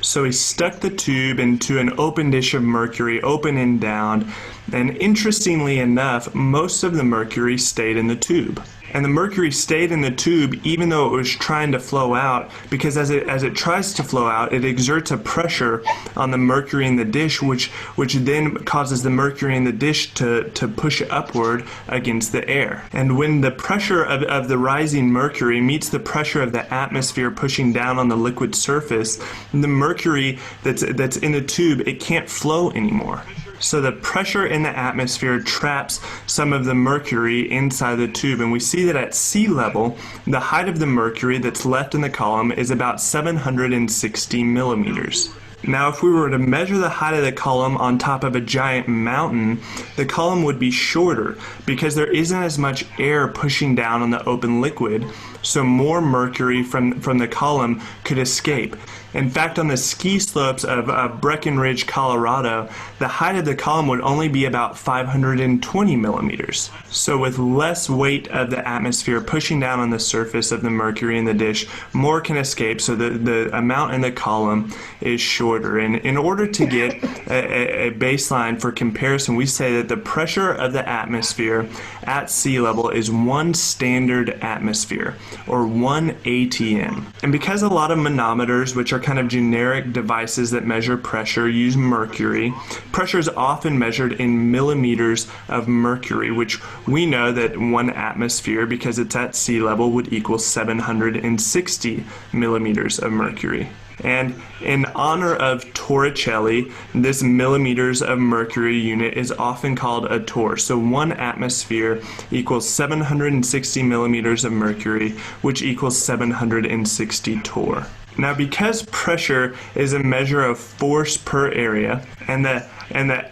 So he stuck the tube into an open dish of mercury, open and down, and interestingly enough, most of the mercury stayed in the tube. And the mercury stayed in the tube even though it was trying to flow out, because as it tries to flow out, it exerts a pressure on the mercury in the dish, which then causes the mercury in the dish to push upward against the air. And when the pressure of the rising mercury meets the pressure of the atmosphere pushing down on the liquid surface, the mercury that's in the tube, it can't flow anymore. So the pressure in the atmosphere traps some of the mercury inside the tube, and we see that at sea level, the height of the mercury that's left in the column is about 760 millimeters. Now, if we were to measure the height of the column on top of a giant mountain, the column would be shorter because there isn't as much air pushing down on the open liquid, so more mercury from the column could escape. In fact, on the ski slopes of Breckenridge, Colorado, the height of the column would only be about 520 millimeters. So with less weight of the atmosphere pushing down on the surface of the mercury in the dish, more can escape, so the amount in the column is shorter. And in order to get a baseline for comparison, we say that the pressure of the atmosphere at sea level is 1 standard atmosphere, or 1 ATM. And because a lot of manometers, which are kind of generic devices that measure pressure, use mercury, pressure is often measured in millimeters of mercury, which we know that 1 atmosphere, because it's at sea level, would equal 760 millimeters of mercury. And in honor of Torricelli, this millimeters of mercury unit is often called a torr. So 1 atmosphere equals 760 millimeters of mercury, which equals 760 torr. Now, because pressure is a measure of force per area, and the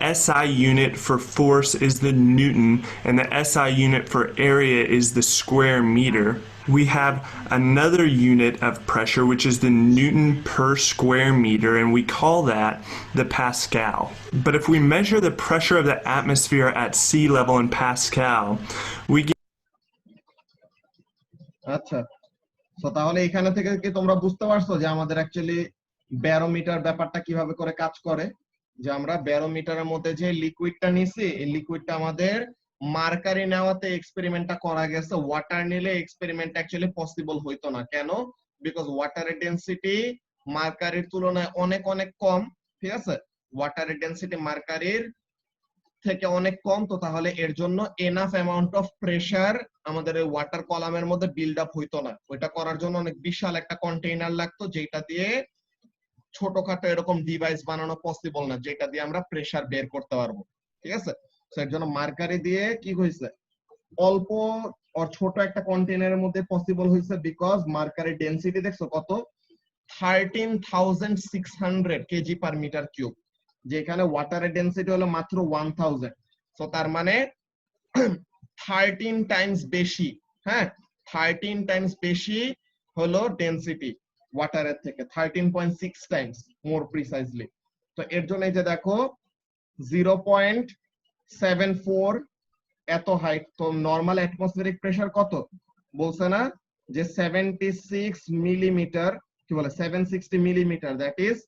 SI unit for force is the Newton, and the SI unit for area is the square meter, we have another unit of pressure, which is the Newton per square meter, and we call that the Pascal. But if we measure the pressure of the atmosphere at sea level in Pascal, we get... আচ্ছা, সো তাহলে এখানে থেকে কি তোমরা বুঝতে পারছো যে আমাদের অ্যাকচুয়ালি ব্যারোমিটার ব্যাপারটা কিভাবে করে কাজ করে? যে আমরা ব্যারোমিটারের মধ্যে যে লিকুইডটা নিছি, এই লিকুইডটা আমাদের মার্কারি নেওয়াতে এক্সপেরিমেন্টটা করা গেছে, ওয়াটার নিলে এক্সপেরিমেন্ট অ্যাকচুয়ালি পসিবল হইতো না। কেন? বিকজ ওয়াটারের ডেনসিটি মার্কারির তুলনায় অনেক অনেক কম, ঠিক আছে? ওয়াটারের ডেনসিটি মার্কারির থেকে অনেক কম, তো তাহলে এর জন্য এনাফ অ্যামাউন্ট অফ প্রেসার আমাদের এই ওয়াটার কলামের মধ্যে বিল্ড আপ হইতো না। ওইটা করার জন্য অনেক বিশাল একটা কন্টেইনার লাগতো, যেটা দিয়ে ছোটখাটো এরকম ডিভাইস বানানো পসিবল না, যেটা দিয়ে আমরা প্রেসার বের করতে পারবো, ঠিক আছে? এর জন্য মার্কারি দিয়ে কি হয়েছে, অল্প আর ছোট একটা কন্টেইনারের মধ্যে পসিবল হয়েছে, বিকজ মার্কারি ডেনসিটি দেখছো কত, 13,600 কেজি পার মিটার কিউব, যেখানে ওয়াটারের ডেনসিটি হলো মাত্র 1000। সো তার মানে 13 টাইমস বেশি, হ্যাঁ 13 টাইমস বেশি হলো ডেনসিটি ওয়াটারের থেকে, 13.6 টাইমস মোর প্রিসাইজলি। তো এর জন্য এই যে দেখো 0.74 এত হাইট। তো নরমাল অ্যাটমসফেরিক প্রেসার কত বলছে না, যে 76 মিলিমিটার, কি বলে 760 মিলিমিটার, দ্যাট ইজ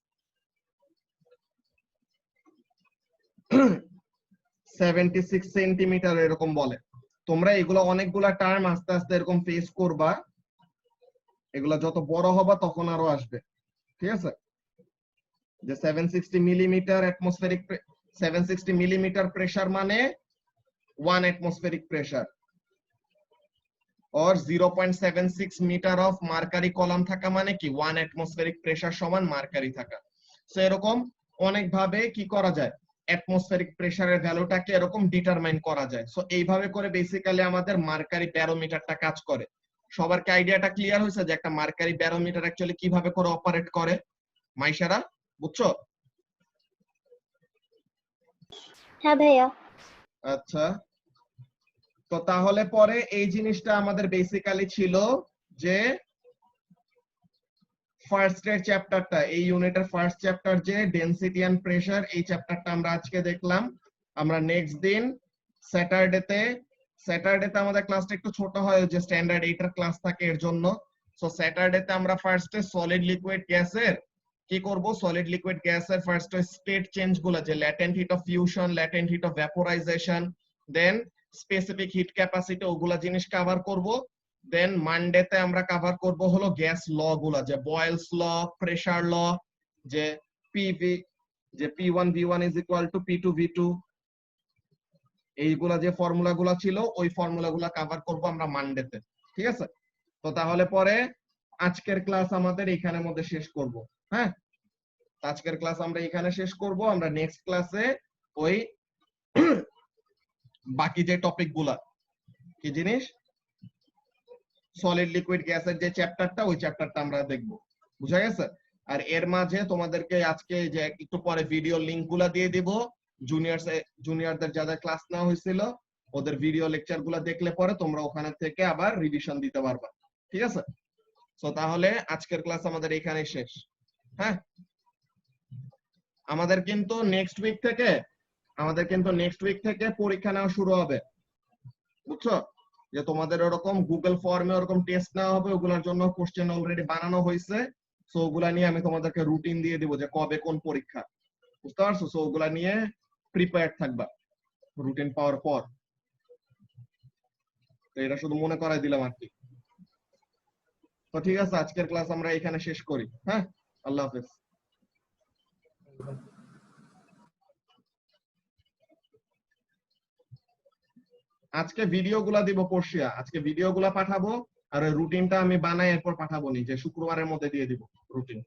76 সেন্টিমিটার এরকম বলে। তোমরা এগুলো অনেকগুলা টার্ম আস্তে আস্তে এরকম ফেস করবা, এগুলা যত বড় হবা তখন আরো আসবে, ঠিক আছে? যে 760 মিলিমিটার অ্যাটমসফেরিক 760 মিলিমিটার প্রেসার মানে 1 atmospheric pressure, or 0.76 metre of mercury column থাকা মানে কি 1 atmospheric pressure সমান মার্কারি থাকা। সো এরকম অনেক ভাবে কি করা যায়, অ্যাটমসফেরিক প্রেসারের ভ্যালুটাকে এরকম ডিটারমাইন করা যায়। সো এইভাবে করে বেসিক্যালি আমাদের মার্কারি ব্যারোমিটারটা কাজ করে। সবার কি আইডিয়াটা ক্লিয়ার হয়েছে যে একটা মার্কারি ব্যারোমিটার অ্যাকচুয়ালি কিভাবে করে অপারেট করে? মাইশারা বুঝছো? হ্যাঁ ভাইয়া। আচ্ছা, তো তাহলে পরে এই জিনিসটা আমাদের বেসিক্যালি ছিল যে ফার্স্ট এর চ্যাপ্টারটা, এই ইউনিটের ফার্স্ট চ্যাপ্টার যে ডেনসিটি এন্ড প্রেসার, এই চ্যাপ্টারটা আমরা আজকে দেখলাম। আমরা নেক্সট দিন স্যাটারডেতে আমাদের ক্লাসটা একটু ছোট হয়, যে স্ট্যান্ডার্ড 8 এর ক্লাস থাকে এর জন্য। সো স্যাটারডেতে আমরা ফার্স্টে সলিড লিকুইড গ্যাসের কি করব, সলিড লিকুইড গ্যাসের ফার্স্ট স্টেট চেঞ্জ গুলো, যে latent heat of fusion, latent heat of vaporisation, then specific heat capacity ওগুলা জিনিস কভার করব। দেন মানডেতে আমরা কভার করব হলো গ্যাস ল গুলা, যে বয়েলস ল, প্রেসার ল, যে পিভি, যে P1 V1 is equal two P2 V2, এইগুলা যে ফর্মুলা গুলা ছিল ওই ফর্মুলা গুলা কভার করব আমরা মানডেতে। ঠিক আছে, তো তাহলে পরে আজকের ক্লাস আমাদের এখানের মধ্যে শেষ করব। হ্যাঁ, আজকের ক্লাস আমরা এখানে শেষ করব। আমরা নেক্সট ক্লাসে ওই বাকি যে টপিক গুলা, কি জিনিস, সলিড লিকুইড গ্যাসের যে চ্যাপ্টারটা, ওই চ্যাপ্টারটা আমরা দেখব। বুঝা গেছে? আর এর মাঝে তোমাদেরকে আজকে যে একটু পরে ভিডিও লিংক গুলা দিয়ে দিব, জুনিয়রদের যাদের ক্লাস নেওয়া হয়েছিল ওদের ভিডিও লেকচার গুলা দেখলে পরে তোমরা ওখানে থেকে আবার রিভিশন দিতে পারবা। ঠিক আছে, তো তাহলে আজকের ক্লাস আমাদের এখানেই শেষ। হ্যাঁ, আমাদের কিন্তু নেক্সট উইক থেকে পরীক্ষা নেওয়া শুরু হবে। বুঝছো, যে তোমাদের ওরকম গুগল ফর্মে ওরকম টেস্ট নেওয়া হবে, ওগুলোর জন্য কোশ্চেন অলরেডি বানানো হয়েছে। সো ওগুলা নিয়ে আমি তোমাদেরকে রুটিন দিয়ে দিব যে কবে কোন পরীক্ষা, বুঝতে পারছো? সো ওগুলা নিয়ে প্রিপেয়ার্ড থাকবা রুটিন পাওয়ার পর। তো এটা শুধু মনে করাই দিলাম আর কি। তো ঠিক আছে, আজকের ক্লাস আমরা এখানে শেষ করি। হ্যাঁ, আল্লাহ হাফেজ। আজকে ভিডিওগুলা দিব পড়শিয়া, আজকে ভিডিওগুলা পাঠাবো, আর রুটিনটা আমি বানাই এরপর পাঠাবো নি, যে শুক্রবারের মধ্যে দিয়ে দিব রুটিন।